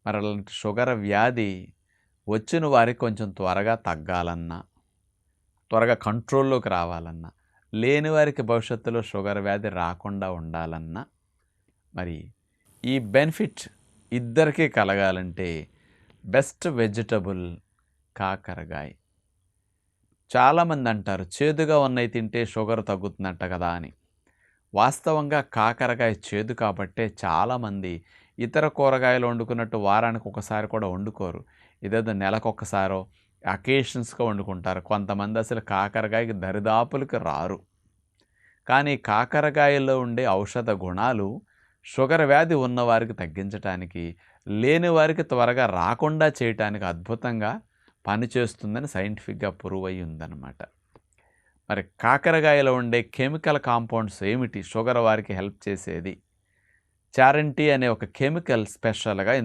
మరి అలాంటి షుగర్ వ్యాధి వచ్చిన వారికి కొంచెం త్వరగా తగ్గాలన్నా, త్వరగా కంట్రోల్లోకి రావాలన్నా, లేని వారికి భవిష్యత్తులో షుగర్ వ్యాధి రాకుండా ఉండాలన్నా, మరి ఈ బెనిఫిట్ ఇద్దరికీ కలగాలంటే బెస్ట్ వెజిటబుల్ కాకరకాయ. చాలామంది అంటారు చేదుగా ఉన్నవి తింటే షుగర్ తగ్గుతుందంట కదా అని. వాస్తవంగా కాకరకాయ చేదు కాబట్టే చాలామంది ఇతర కూరగాయలు వండుకున్నట్టు వారానికి ఒకసారి కూడా వండుకోరు. ఇదేదో నెలకొకసారో అకేషన్స్గా వండుకుంటారు. కొంతమంది అసలు కాకరకాయకి దరిదాపులకి రారు. కానీ కాకరకాయలో ఉండే ఔషధ గుణాలు షుగర్ వ్యాధి ఉన్నవారికి తగ్గించటానికి, లేని వారికి త్వరగా రాకుండా చేయటానికి అద్భుతంగా పనిచేస్తుందని సైంటిఫిక్గా ప్రూవ్ అయ్యి ఉందన్నమాట. మరి కాకరకాయలో ఉండే కెమికల్ కాంపౌండ్స్ ఏమిటి షుగర్ వారికి హెల్ప్ చేసేది? చారంటీ అనే ఒక కెమికల్ స్పెషల్గా